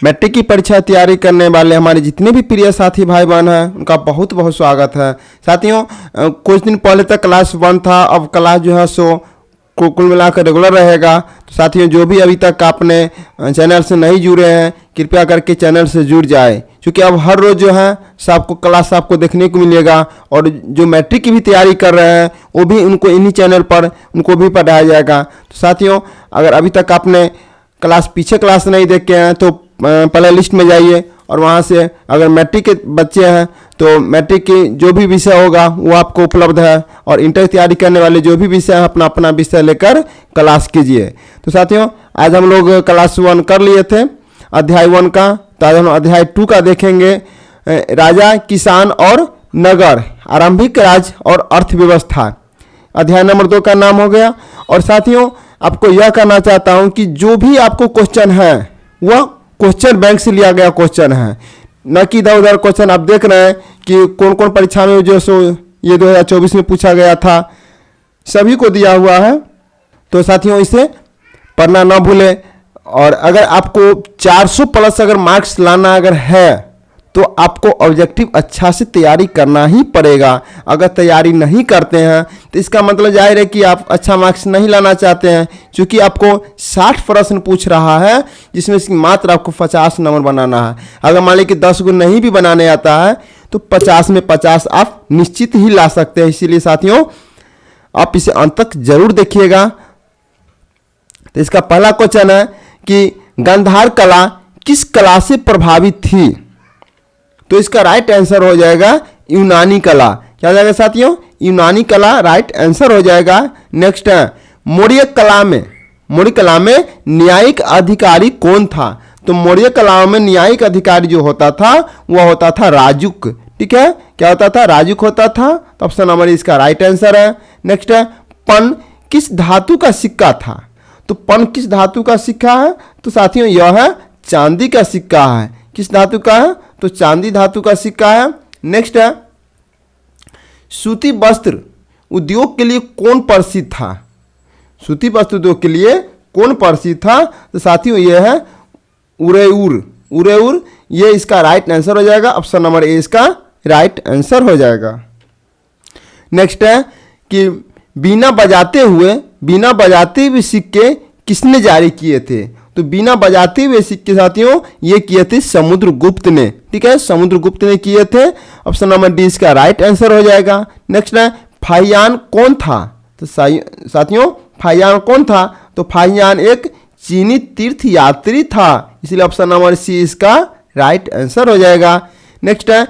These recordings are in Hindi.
मैट्रिक की परीक्षा तैयारी करने वाले हमारे जितने भी प्रिय साथी भाई बहन हैं उनका बहुत बहुत स्वागत है। साथियों, कुछ दिन पहले तक क्लास 1 था, अब क्लास जो है सो कुल मिलाकर रेगुलर रहेगा। तो साथियों, जो भी अभी तक आपने चैनल से नहीं जुड़े हैं कृपया करके चैनल से जुड़ जाए, क्योंकि अब हर रोज़ जो है सबको क्लास आपको देखने को मिलेगा। और जो मैट्रिक की भी तैयारी कर रहे हैं वो भी उनको इन्हीं चैनल पर उनको भी पढ़ाया जाएगा। तो साथियों, अगर अभी तक आपने पीछे क्लास नहीं देखे हैं तो प्ले लिस्ट में जाइए और वहाँ से अगर मैट्रिक के बच्चे हैं तो मैट्रिक की जो भी विषय होगा वो आपको उपलब्ध है, और इंटर तैयारी करने वाले जो भी विषय हैं अपना अपना विषय लेकर क्लास कीजिए। तो साथियों, आज हम लोग क्लास 1 कर लिए थे अध्याय 1 का, तो आज हम अध्याय 2 का देखेंगे। राजा, किसान और नगर, आरंभिक राज्य और अर्थव्यवस्था, अध्याय नंबर 2 का नाम हो गया। और साथियों, आपको यह कहना चाहता हूँ कि जो भी आपको क्वेश्चन है वह क्वेश्चन बैंक से लिया गया क्वेश्चन है, न कि इधर उधर क्वेश्चन। आप देख रहे हैं कि कौन कौन परीक्षा में जो सो ये 2024 में पूछा गया था, सभी को दिया हुआ है। तो साथियों, इसे पढ़ना ना भूलें। और अगर आपको 400 प्लस अगर मार्क्स लाना अगर है तो आपको ऑब्जेक्टिव अच्छा से तैयारी करना ही पड़ेगा। अगर तैयारी नहीं करते हैं तो इसका मतलब जाहिर है कि आप अच्छा मार्क्स नहीं लाना चाहते हैं, क्योंकि आपको 60 प्रश्न पूछ रहा है जिसमें से मात्र आपको 50 नंबर बनाना है। अगर मान लीजिए कि 10 को नहीं भी बनाने आता है तो 50 में 50 आप निश्चित ही ला सकते हैं। इसीलिए साथियों, आप इसे अंत तक जरूर देखिएगा। तो इसका पहला क्वेश्चन है कि गांधार कला किस कला से प्रभावित थी? तो इसका राइट आंसर हो जाएगा यूनानी कला। क्या हो जाएगा साथियों? यूनानी कला राइट आंसर हो जाएगा। नेक्स्ट है मौर्य कला में न्यायिक अधिकारी कौन था? तो मौर्य कला में न्यायिक अधिकारी जो होता था वह होता था राजुक। ठीक है, क्या होता था? राजुक होता था। तो ऑप्शन नंबर इसका राइट आंसर है। नेक्स्ट है पन किस धातु का सिक्का था? तो पन किस धातु का सिक्का है? तो साथियों, यह है चांदी का सिक्का है। किस धातु का है? तो चांदी धातु का सिक्का है। नेक्स्ट है सूती वस्त्र उद्योग के लिए कौन प्रसिद्ध था? सूती वस्त्र उद्योग के लिए कौन प्रसिद्ध था? तो साथियों, यह है उरेउर। ये इसका राइट आंसर हो जाएगा। ऑप्शन नंबर ए इसका राइट आंसर हो जाएगा। नेक्स्ट है कि बीना बजाते हुए सिक्के किसने जारी किए थे? तो बिना बजाते हुए सिक्के साथियों ये किए थे समुद्रगुप्त ने। ठीक है, समुद्रगुप्त ने किए थे। ऑप्शन नंबर डी इसका राइट आंसर हो जाएगा। नेक्स्ट है फाहियान कौन था? तो साथियों, फाहियान कौन था? तो फाहियान एक चीनी तीर्थ यात्री था। इसलिए ऑप्शन नंबर सी इसका राइट आंसर हो जाएगा। नेक्स्ट है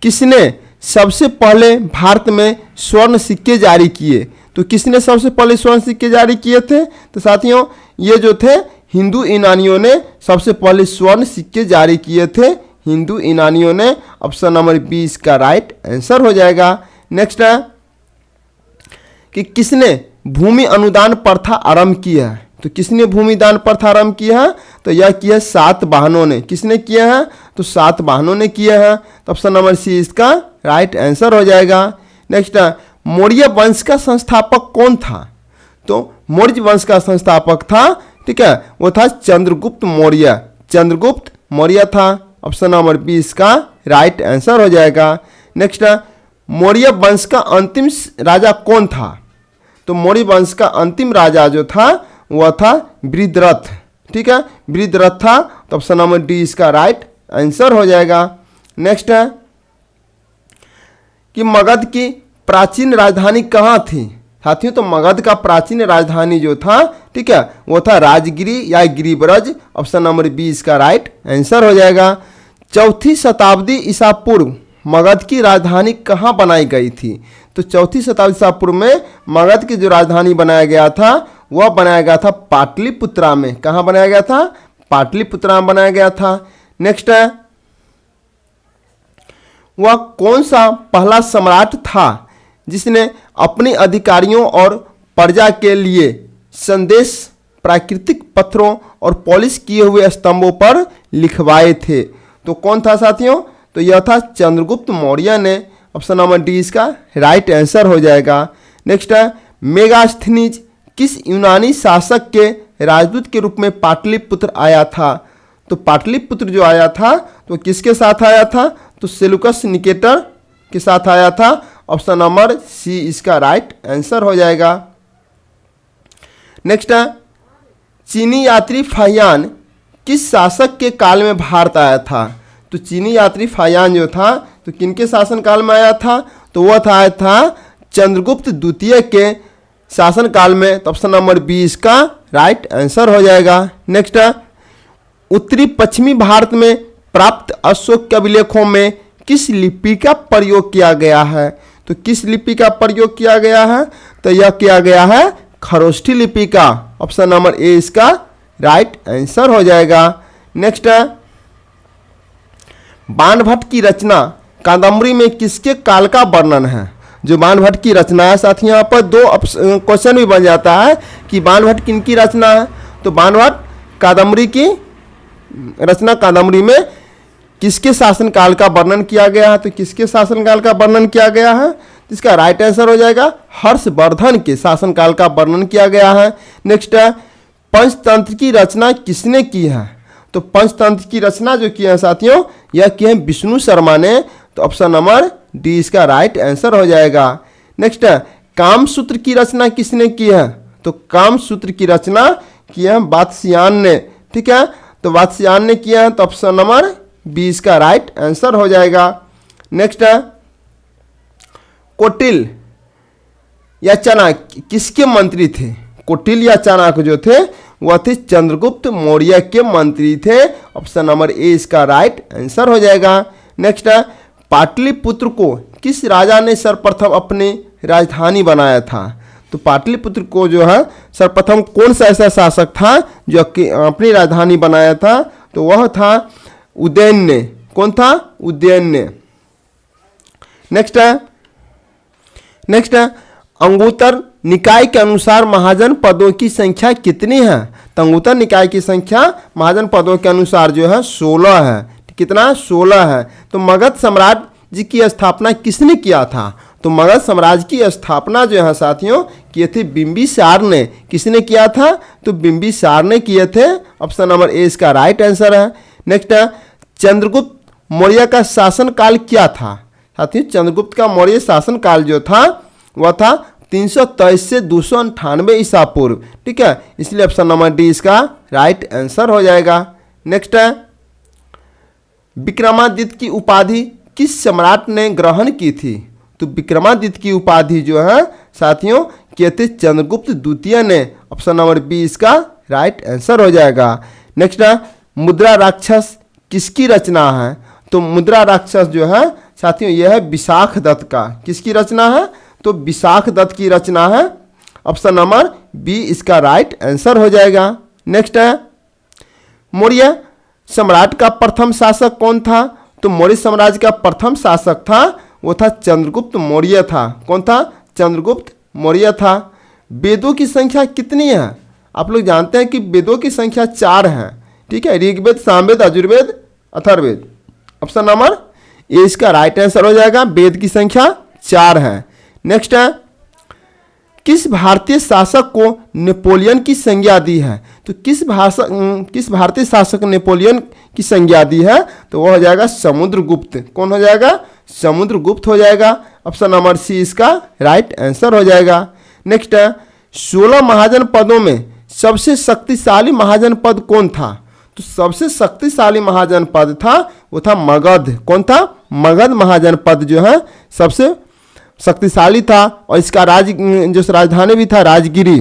किसने सबसे पहले भारत में स्वर्ण सिक्के जारी किए? तो किसने सबसे पहले स्वर्ण सिक्के जारी किए थे? तो साथियों, ये जो थे हिंदू ईरानियों ने सबसे पहले स्वर्ण सिक्के जारी किए थे। हिंदू ईरानियों ने। ऑप्शन नंबर बी इसका राइट आंसर हो जाएगा। नेक्स्ट है कि किसने भूमि अनुदान प्रथा आरंभ की है? तो किसने भूमि दान प्रथा आरंभ की है? तो यह किया 7 वाहनों ने। किसने किया है? तो 7 वाहनों ने किया है। तो ऑप्शन नंबर सी इसका राइट आंसर हो जाएगा। नेक्स्ट है मौर्य वंश का संस्थापक कौन था? तो मौर्य वंश का संस्थापक था, ठीक है, वो था चंद्रगुप्त मौर्य था। ऑप्शन नंबर बी इसका राइट आंसर हो जाएगा। नेक्स्ट है मौर्य वंश का अंतिम राजा कौन था? तो मौर्य वंश का अंतिम राजा जो था वह था वृद्धरथ। ठीक है, वृद्धरथ था। तो ऑप्शन नंबर डी इसका राइट आंसर हो जाएगा। नेक्स्ट है कि मगध की प्राचीन राजधानी कहाँ थी? साथियों, तो मगध का प्राचीन राजधानी जो था, ठीक है, वो था राजगिरी या गिरिब्रज। ऑप्शन नंबर बी इसका राइट आंसर हो जाएगा। 4वीं शताब्दी ईसा पूर्व मगध की राजधानी कहाँ बनाई गई थी? तो 4वीं शताब्दी ईसा पूर्व में मगध की जो राजधानी बनाया गया था वह बनाया गया था पाटलिपुत्रा में। कहाँ बनाया गया था? पाटलिपुत्रा में बनाया गया था। नेक्स्ट है वह कौन सा पहला सम्राट था जिसने अपने अधिकारियों और प्रजा के लिए संदेश प्राकृतिक पत्थरों और पॉलिश किए हुए स्तंभों पर लिखवाए थे? तो कौन था साथियों? तो यह था चंद्रगुप्त मौर्य ने। ऑप्शन नंबर डी इसका राइट आंसर हो जाएगा। नेक्स्ट है मेगास्थनीज किस यूनानी शासक के राजदूत के रूप में पाटलिपुत्र आया था? तो पाटलिपुत्र जो आया था तो किसके साथ आया था, तो सेल्यूकस निकेटर के साथ आया था। ऑप्शन नंबर सी इसका राइट आंसर हो जाएगा। नेक्स्ट है, चीनी यात्री फाहियान किस शासक के काल में भारत आया था। तो चीनी यात्री फाहियान जो था तो किनके शासनकाल में आया था, तो वह आया था चंद्रगुप्त द्वितीय के शासनकाल में। तो ऑप्शन नंबर बी इसका राइट आंसर हो जाएगा। नेक्स्ट है, उत्तरी पश्चिमी भारत में प्राप्त अशोक के अभिलेखों में किस लिपि का प्रयोग किया गया है। तो किस लिपि का प्रयोग किया गया है, तो यह किया गया है खरोष्ठी लिपि का। ऑप्शन नंबर ए इसका राइट आंसर हो जाएगा। नेक्स्ट है, बाणभट्ट की रचना कादम्बरी में किसके काल का वर्णन है। जो बाणभट्ट की रचना है साथ ही यहाँ पर दो क्वेश्चन भी बन जाता है कि बाणभट्ट किनकी रचना है। तो बाणभट्ट कादम्बरी की रचना कादम्बरी में किसके शासनकाल का वर्णन किया गया है। तो किसके शासनकाल का वर्णन किया गया है, इसका राइट आंसर हो जाएगा हर्षवर्धन के शासनकाल का वर्णन किया गया है। नेक्स्ट है, पंचतंत्र की रचना किसने की है। तो पंचतंत्र की रचना जो की है साथियों, यह की है विष्णु शर्मा ने। तो ऑप्शन नंबर डी इसका राइट आंसर हो जाएगा। नेक्स्ट है, कामसूत्र की रचना किसने की है। तो कामसूत्र की रचना की है वात्स्यायन ने। ठीक है, तो वात्स्यायन ने किया है। तो ऑप्शन नंबर बी इसका राइट आंसर हो जाएगा। नेक्स्ट है, कौटिल्य या चाणक्य किसके मंत्री थे। कौटिल्य या चाणक्य जो थे वह थे चंद्रगुप्त मौर्य के मंत्री थे। ऑप्शन नंबर ए इसका राइट आंसर हो जाएगा। नेक्स्ट है, पाटलिपुत्र को किस राजा ने सर्वप्रथम अपनी राजधानी बनाया था। तो पाटलिपुत्र को जो है सर्वप्रथम कौन सा ऐसा शासक था जो अपनी राजधानी बनाया था, तो वह था उदयन। कौन था, उदयन। नेक्स्ट है, अंगुत्तर निकाय के अनुसार महाजन पदों की संख्या कितनी है। तो अंगुत्तर निकाय की संख्या महाजन पदों के अनुसार जो है 16 है। कितना, 16 है। तो मगध साम्राज्य की स्थापना किसने किया था। तो मगध साम्राज्य की स्थापना जो है साथियों किए थे बिंबिसार ने। किसने किया था, तो बिंबिसार ने किए थे। ऑप्शन नंबर ए इसका राइट आंसर है। नेक्स्ट है, चंद्रगुप्त मौर्य का शासनकाल क्या था। साथियों चंद्रगुप्त का मौर्य शासनकाल जो था वह था 323 से 298 ईसा पूर्व। ठीक है, इसलिए ऑप्शन नंबर डी इसका राइट आंसर हो जाएगा। नेक्स्ट है, विक्रमादित्य की उपाधि किस सम्राट ने ग्रहण की थी। तो विक्रमादित्य की उपाधि जो है साथियों किए थे चंद्रगुप्त द्वितीय ने। ऑप्शन नंबर बी इसका राइट आंसर हो जाएगा। नेक्स्ट है, मुद्रा राक्षस किसकी रचना है। तो मुद्रा राक्षस जो है साथियों यह है विशाख दत्त का। किसकी रचना है, तो विशाख दत्त की रचना है। ऑप्शन नंबर बी इसका राइट आंसर हो जाएगा। नेक्स्ट है, मौर्य सम्राट का प्रथम शासक कौन था। तो मौर्य साम्राज्य का प्रथम शासक था वो था चंद्रगुप्त मौर्य था। कौन था, चंद्रगुप्त मौर्य था। वेदों की संख्या कितनी है। आप लोग जानते हैं कि वेदों की संख्या 4 है। ठीक है, Rigveda, Samaveda, Yajurveda, Atharvaveda. Option number A इसका राइट आंसर हो जाएगा। वेद की संख्या 4 है। नेक्स्ट है, किस भारतीय शासक को नेपोलियन की संज्ञा दी है। तो किस भारतीय शासक नेपोलियन की संज्ञा दी है, तो वह हो जाएगा समुद्रगुप्त। कौन हो जाएगा, समुद्रगुप्त हो जाएगा। ऑप्शन नंबर सी इसका राइट आंसर हो जाएगा। नेक्स्ट है, 16 महाजन पदों में सबसे शक्तिशाली महाजन पद कौन था। तो सबसे शक्तिशाली महाजन पद था वो था मगध। कौन था, मगध महाजन पद जो है सबसे शक्तिशाली था और इसका जो राजधानी भी था राजगिरी।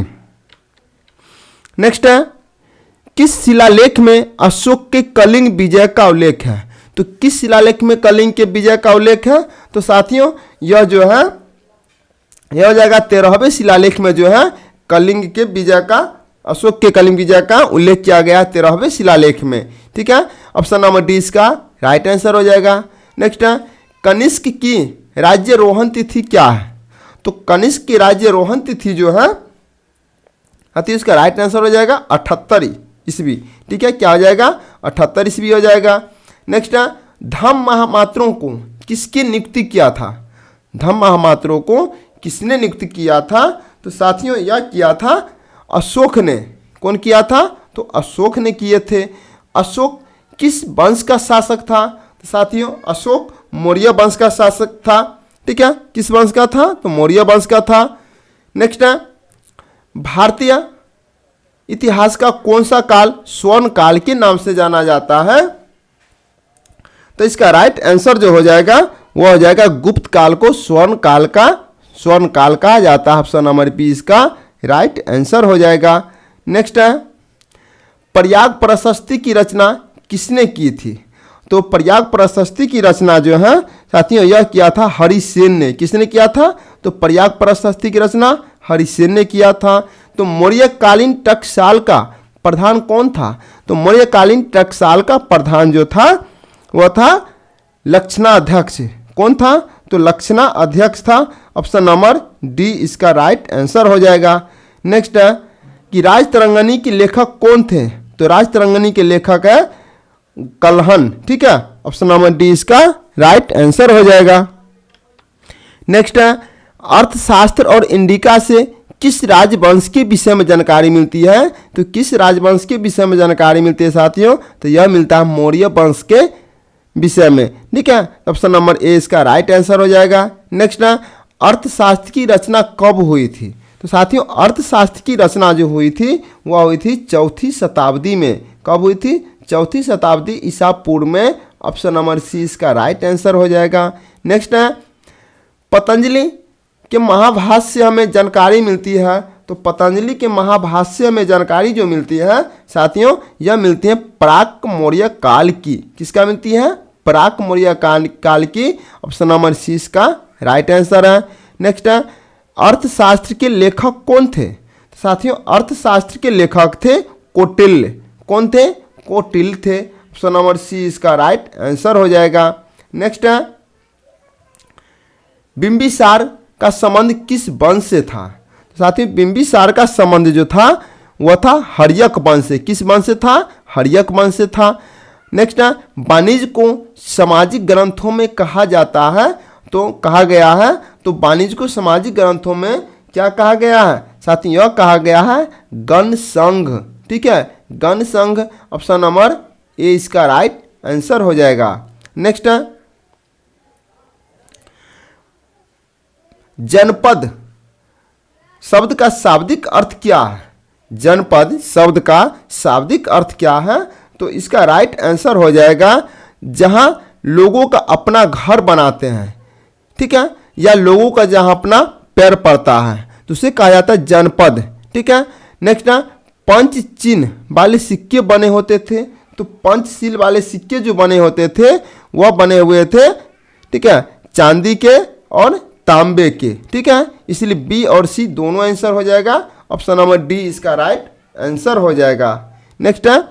नेक्स्ट है, किस शिलालेख में अशोक के कलिंग विजय का उल्लेख है। तो किस शिलालेख में कलिंग के विजय का उल्लेख है। तो साथियों यह जो है यह हो जाएगा 13वें शिलालेख में जो है कलिंग के विजय का, अशोक के कलिंग विजय का उल्लेख किया गया 13वें शिलालेख में। ठीक है, ऑप्शन नंबर डी इसका राइट आंसर हो जाएगा। नेक्स्ट है, कनिष्क की राज्यरोहण तिथि क्या है। तो कनिष्क की राज्यरोहण तिथि जो है अति इसका राइट आंसर हो जाएगा 78 ईस्वी। ठीक है, क्या हो जाएगा 78 ईस्वी हो जाएगा। नेक्स्ट है, धम्म महामात्रों को किसकी नियुक्ति किया था। धम्म महामात्रों को किसने नियुक्त किया था। तो साथियों यह किया था अशोक ने। कौन किया था, तो अशोक ने किए थे। अशोक किस वंश का शासक था? तो साथियों अशोक मौर्य वंश का शासक था। ठीक है, किस वंश का था? तो मौर्य वंश का था। नेक्स्ट है, भारतीय इतिहास का कौन सा काल स्वर्ण काल के नाम से जाना जाता है? तो इसका राइट आंसर जो हो जाएगा वो हो जाएगा गुप्त काल को स्वर्ण काल कहा जाता है। ऑप्शन नंबर बी इसका राइट आंसर हो जाएगा। नेक्स्ट है, प्रयाग प्रशस्ति की रचना किसने की थी? तो प्रयाग प्रशस्ति की रचना जो है साथियों यह किया था हरिसेन ने। किसने किया था? तो प्रयाग प्रशस्ति की रचना हरिसेन ने किया था। तो मौर्यकालीन टकसाल का प्रधान कौन था? तो मौर्यकालीन टकसाल का प्रधान जो था वह था लक्षणाध्यक्ष। कौन था? तो लक्षणाध्यक्ष था। ऑप्शन नंबर डी इसका राइट आंसर हो जाएगा। नेक्स्ट है कि राजतरंगिणी के लेखक कौन थे? तो राजतरंगिणी के लेखक है कल्हण। ठीक है, ऑप्शन नंबर डी इसका राइट आंसर हो जाएगा। नेक्स्ट है, अर्थशास्त्र और इंडिका से किस राजवंश के विषय में जानकारी मिलती है? तो किस राजवंश के विषय में जानकारी मिलती है साथियों? तो यह मिलता है मौर्य वंश के विषय में। ठीक है, ऑप्शन नंबर ए इसका राइट आंसर हो जाएगा। नेक्स्ट है, अर्थशास्त्र की रचना कब हुई थी? तो साथियों अर्थशास्त्र की रचना जो हुई थी वह हुई थी 4वीं शताब्दी में। कब हुई थी? 4वीं शताब्दी ईसा पूर्व में। ऑप्शन नंबर सी इसका राइट आंसर हो जाएगा। नेक्स्ट है, पतंजलि के महाभाष्य से हमें जानकारी मिलती है। तो पतंजलि के महाभाष्य से हमें जानकारी जो मिलती है साथियों यह मिलती है प्राक मौर्य काल की। किसका मिलती है? प्राक मौर्य काल की। ऑप्शन नंबर सी इसका राइट आंसर है। नेक्स्ट है, अर्थशास्त्र के लेखक कौन थे? तो साथियों अर्थशास्त्र के लेखक थे कौटिल्य। कौन थे? कौटिल्य थे। ऑप्शन नंबर सी इसका राइट आंसर हो जाएगा। नेक्स्ट है, बिंबिसार का संबंध किस वंश से था? तो साथियों बिंबिसार का संबंध जो था वह था हर्यक वंश से। किस वंश से था? हर्यक वंश से था। नेक्स्ट है, वाणिज्य को सामाजिक ग्रंथों में कहा जाता है। तो कहा गया है, तो वाणिज्य को सामाजिक ग्रंथों में क्या कहा गया है साथियों? यह कहा गया है गण संघ। ठीक है, गण संघ। ऑप्शन नंबर ए इसका राइट आंसर हो जाएगा। नेक्स्ट है, जनपद शब्द का शाब्दिक अर्थ क्या है? जनपद शब्द का शाब्दिक अर्थ क्या है? तो इसका राइट आंसर हो जाएगा जहां लोगों का अपना घर बनाते हैं। ठीक है, या लोगों का जहां अपना पैर पड़ता है तो उसे कहा जाता है जनपद। ठीक है। नेक्स्ट है, पंच चिन्ह वाले सिक्के बने होते थे। तो पंचशील वाले सिक्के जो बने होते थे वह बने हुए थे, ठीक है, चांदी के और तांबे के। ठीक है, इसलिए बी और सी दोनों आंसर हो जाएगा। ऑप्शन नंबर डी इसका राइट आंसर हो जाएगा। नेक्स्ट है,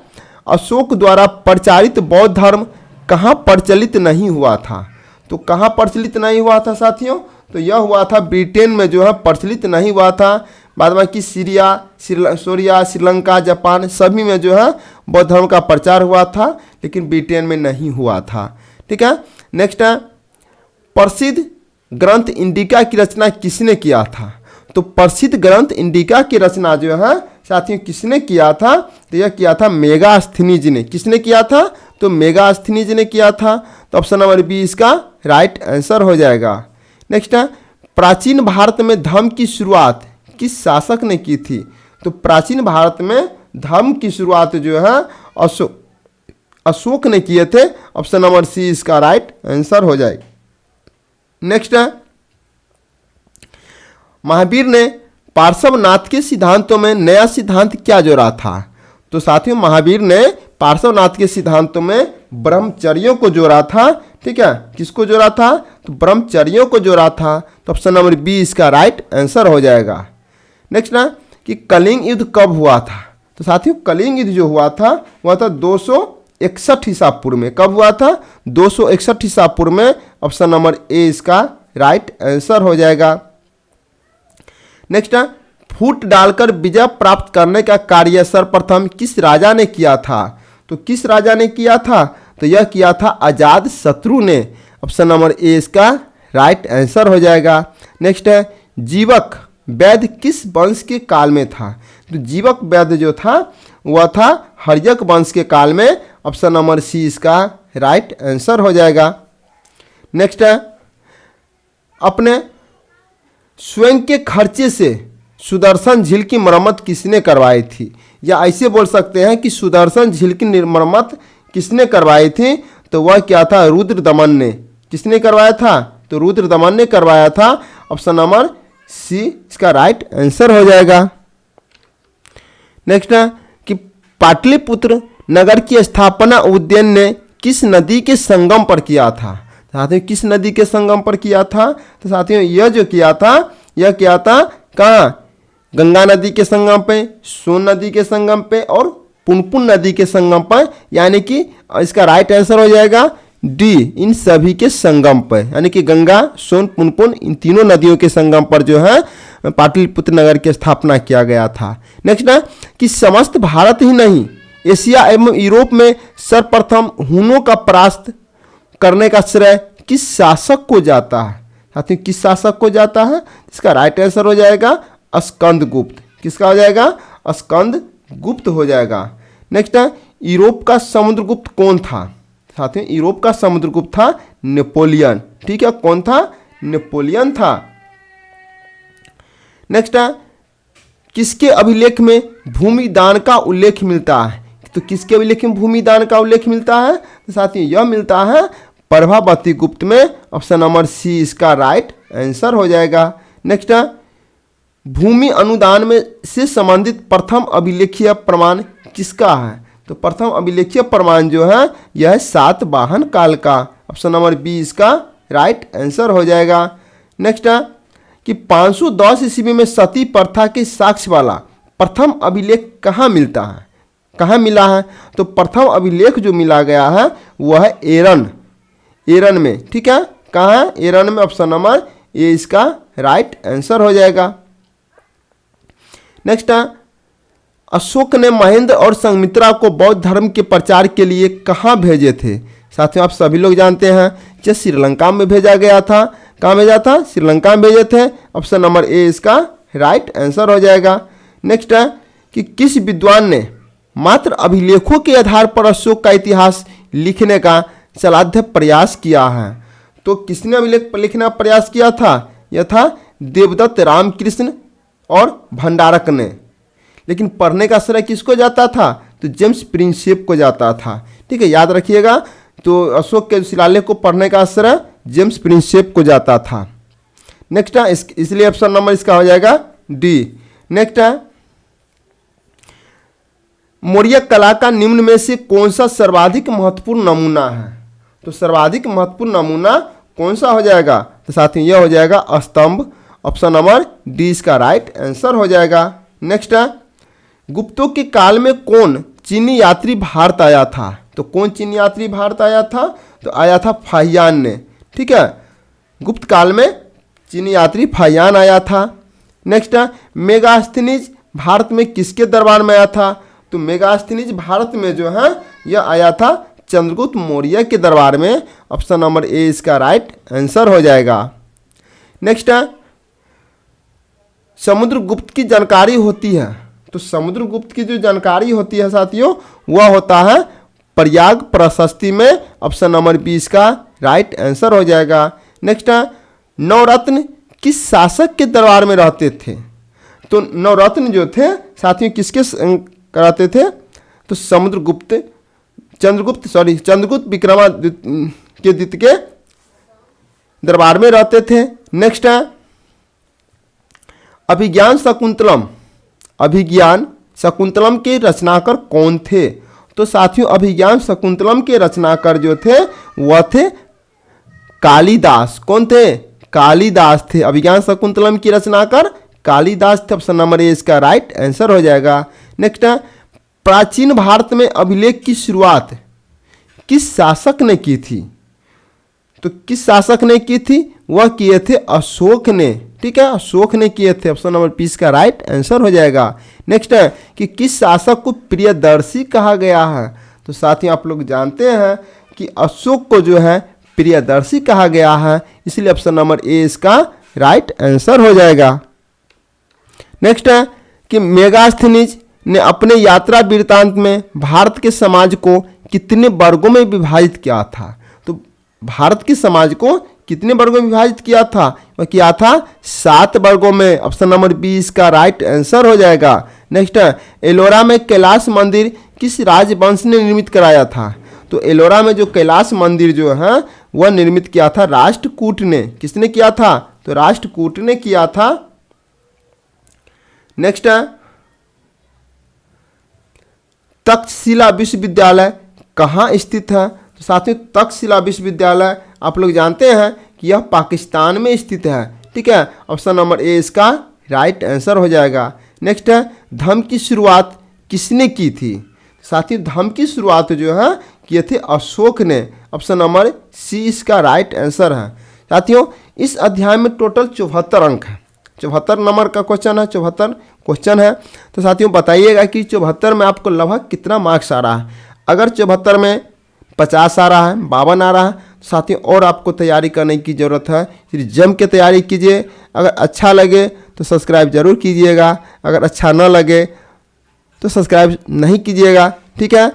अशोक द्वारा प्रचारित बौद्ध धर्म कहाँ प्रचलित नहीं हुआ था? तो कहाँ प्रचलित नहीं हुआ था साथियों? तो यह हुआ था ब्रिटेन में जो है प्रचलित नहीं हुआ था। बाद बाकी सीरिया, श्रीलंका, जापान सभी में जो है बौद्ध धर्म का प्रचार हुआ था, लेकिन ब्रिटेन में नहीं हुआ था। ठीक है। नेक्स्ट है, प्रसिद्ध ग्रंथ इंडिका की रचना किसने किया था? तो प्रसिद्ध ग्रंथ इंडिका की रचना जो है साथियों किसने किया था? तो यह किया था मेगास्थनीज ने। किसने किया था? तो मेगास्थनीज ने किया था। तो ऑप्शन नंबर बी इसका राइट आंसर हो जाएगा। नेक्स्ट है, प्राचीन भारत में धर्म की शुरुआत किस शासक ने की थी? तो प्राचीन भारत में धर्म की शुरुआत जो है अशोक ने किए थे। ऑप्शन नंबर सी इसका राइट आंसर हो जाएगा। नेक्स्ट है, महावीर ने पार्श्वनाथ के सिद्धांतों में नया सिद्धांत क्या जोड़ा था? तो साथियों महावीर ने पार्श्वनाथ के सिद्धांतों में ब्रह्मचर्यों को जोड़ा था। ठीक है, किसको जोड़ा था? तो ब्रह्मचर्यों को जोड़ा था। तो ऑप्शन नंबर बी इसका राइट आंसर हो जाएगा। नेक्स्ट है कि कलिंग युद्ध कब हुआ था? तो साथियों कलिंग युद्ध जो हुआ था वह था 261 ईसा पूर्व में। कब हुआ था? 261 ईसा पूर्व में। ऑप्शन नंबर ए इसका राइट आंसर हो जाएगा। नेक्स्ट है, फूट डालकर विजय प्राप्त करने का कार्य सर्वप्रथम किस राजा ने किया था? तो किस राजा ने किया था? तो यह किया था अजात शत्रु ने। ऑप्शन नंबर ए इसका राइट आंसर हो जाएगा। नेक्स्ट है, जीवक वैद्य किस वंश के काल में था? तो जीवक वैद्य जो था वह था हर्यक वंश के काल में। ऑप्शन नंबर सी इसका राइट आंसर हो जाएगा। नेक्स्ट है, अपने स्वयं के खर्चे से सुदर्शन झील की मरम्मत किसने करवाई थी, या ऐसे बोल सकते हैं कि सुदर्शन झील की मरम्मत किसने करवाई थी, तो वह क्या था, रुद्रदमन ने। किसने करवाया था, तो रुद्रदमन ने करवाया था। ऑप्शन नंबर सी इसका राइट आंसर हो जाएगा। नेक्स्ट है कि पाटलिपुत्र नगर की स्थापना उज्जैन ने किस नदी के संगम पर किया था। साथियों किस नदी के संगम पर किया था, तो साथियों यह जो किया था, यह किया था कहाँ, गंगा नदी के संगम पे, सोन नदी के संगम पे और पुनपुन नदी के संगम पर, यानी कि इसका राइट आंसर हो जाएगा डी, इन सभी के संगम पर, यानी कि गंगा, सोन, पुनपुन इन तीनों नदियों के संगम पर जो है पाटलिपुत्र नगर की स्थापना किया गया था। नेक्स्ट है कि समस्त भारत ही नहीं एशिया एवं यूरोप में सर्वप्रथम हुनों का परास्त करने का श्रेय किस शासक को जाता है। साथियों किस शासक को जाता है, इसका राइट आंसर हो जाएगा स्कंदगुप्त। किसका हो जाएगा, स्कंदगुप्त हो जाएगा। नेक्स्ट है, यूरोप का समुद्रगुप्त कौन था। साथियों यूरोप का समुद्रगुप्त था नेपोलियन। ठीक है, कौन था, नेपोलियन था। नेक्स्ट है, किसके अभिलेख में भूमि दान का उल्लेख मिलता है, तो किसके अभिलेख में भूमि दान का उल्लेख मिलता है, तो साथियों यह मिलता है प्रभावती गुप्त में। ऑप्शन नंबर सी इसका राइट आंसर हो जाएगा। नेक्स्ट है, भूमि अनुदान में से संबंधित प्रथम अभिलेखीय प्रमाण किसका है, तो प्रथम अभिलेखीय प्रमाण जो है यह सातवाहन काल का। ऑप्शन नंबर बी इसका राइट आंसर हो जाएगा। नेक्स्ट है कि 510 ईस्वी में सती प्रथा के साक्ष्य वाला प्रथम अभिलेख कहाँ मिलता है, कहाँ मिला है, तो प्रथम अभिलेख जो मिला गया है वह है एरन में। ठीक है, कहाँ है, एरन में। ऑप्शन नंबर ए इसका राइट आंसर हो जाएगा। नेक्स्ट है, अशोक ने महेंद्र और संघमित्रा को बौद्ध धर्म के प्रचार के लिए कहाँ भेजे थे। साथियों आप सभी लोग जानते हैं कि श्रीलंका में भेजा गया था। कहाँ भेजा था, श्रीलंका में भेजे थे। ऑप्शन नंबर ए इसका राइट आंसर हो जाएगा। नेक्स्ट है कि किस विद्वान ने मात्र अभिलेखों के आधार पर अशोक का इतिहास लिखने का सलाध्य प्रयास किया है, तो किसने अभिलेख लिखने का प्रयास किया था, यह था देवदत्त रामकृष्ण और भंडारक ने। लेकिन पढ़ने का श्रेय किसको जाता था, तो जेम्स प्रिंसेप को जाता था। ठीक है, याद रखिएगा, तो अशोक के शिलालेख को पढ़ने का श्रेय जेम्स प्रिंसेप को जाता था। नेक्स्ट है, इसलिए ऑप्शन नंबर इसका हो जाएगा डी। नेक्स्ट है, मौर्य कला का निम्न में से कौन सा सर्वाधिक महत्वपूर्ण नमूना है, तो सर्वाधिक महत्वपूर्ण नमूना कौन सा हो जाएगा, तो साथियों यह हो जाएगा स्तंभ। ऑप्शन नंबर डी इसका राइट आंसर हो जाएगा। नेक्स्ट है, गुप्तों के काल में कौन चीनी यात्री भारत आया था, तो कौन चीनी यात्री भारत आया था, तो आया था फाहियान ने। ठीक है, गुप्त काल में चीनी यात्री फाहियान आया था। नेक्स्ट है, मेगास्थनीज भारत में किसके दरबार में आया था, तो मेगास्थनीज भारत में जो है यह आया था चंद्रगुप्त मौर्य के दरबार में। ऑप्शन नंबर ए इसका राइट आंसर हो जाएगा। नेक्स्ट है, समुद्रगुप्त की जानकारी होती है, तो समुद्रगुप्त की जो जानकारी होती है साथियों वह होता है प्रयाग प्रशस्ति में। ऑप्शन नंबर बी इसका राइट आंसर हो जाएगा। नेक्स्ट है, नवरत्न किस शासक के दरबार में रहते थे, तो नवरत्न जो थे साथियों किसके कराते थे, तो चंद्रगुप्त विक्रमादित्य के दरबार में रहते थे। नेक्स्ट है, अभिज्ञान शकुंतलम के रचनाकार कौन थे, तो साथियों अभिज्ञान शकुंतलम के रचनाकार जो थे वह थे कालिदास। कौन थे, कालिदास थे। अभिज्ञान शकुंतलम की रचनाकार कालिदास थे। ऑप्शन नंबर ए इसका राइट आंसर हो जाएगा। नेक्स्ट है, प्राचीन भारत में अभिलेख की शुरुआत किस शासक ने की थी, तो किस शासक ने की थी, वह किए थे अशोक ने। ठीक है, अशोक ने किए थे। ऑप्शन नंबर पी इसका राइट आंसर हो जाएगा। नेक्स्ट है कि किस शासक को प्रियदर्शी कहा गया है, तो साथियों आप लोग जानते हैं कि अशोक को जो है प्रियदर्शी कहा गया है, इसलिए ऑप्शन नंबर ए इसका राइट आंसर हो जाएगा। नेक्स्ट है कि मेगास्थनीज ने अपने यात्रा वृत्तांत में भारत के समाज को कितने वर्गों में विभाजित किया था? तो भारत के समाज को कितने वर्गों में विभाजित किया था? वह किया था 7 वर्गों में। ऑप्शन नंबर बी इसका राइट आंसर हो जाएगा। नेक्स्ट है, एलोरा में कैलाश मंदिर किस राजवंश ने निर्मित कराया था? तो एलोरा में जो कैलाश मंदिर जो है वह निर्मित किया था राष्ट्रकूट ने। किसने किया था? तो राष्ट्रकूट ने किया था। नेक्स्ट है, तक्षशिला विश्वविद्यालय कहाँ स्थित है? तो साथियों तक्षशिला विश्वविद्यालय आप लोग जानते हैं कि यह पाकिस्तान में स्थित है। ठीक है, ऑप्शन नंबर ए इसका राइट आंसर हो जाएगा। नेक्स्ट है, धम्म की शुरुआत किसने की थी? साथियों धम्म की शुरुआत जो है किए थे अशोक ने। ऑप्शन नंबर सी इसका राइट आंसर है। साथियों इस अध्याय में टोटल 74 अंक है। 74 नंबर का क्वेश्चन है, 74 क्वेश्चन है। तो साथियों बताइएगा कि 74 में आपको लगभग कितना मार्क्स आ रहा है। अगर 74 में 50 आ रहा है, 52 आ रहा है, तो साथियों और आपको तैयारी करने की ज़रूरत है। फिर जम के तैयारी कीजिए। अगर अच्छा लगे तो सब्सक्राइब जरूर कीजिएगा, अगर अच्छा न लगे तो सब्सक्राइब नहीं कीजिएगा। ठीक है,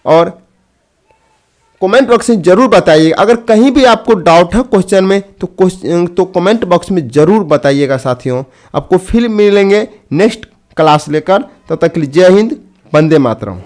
और कमेंट बॉक्स में जरूर बताइएगा। अगर कहीं भी आपको डाउट है क्वेश्चन में तो कमेंट बॉक्स में जरूर बताइएगा। साथियों आपको फिर मिलेंगे नेक्स्ट क्लास लेकर। तब तक के लिए जय हिंद, वंदे मातरम।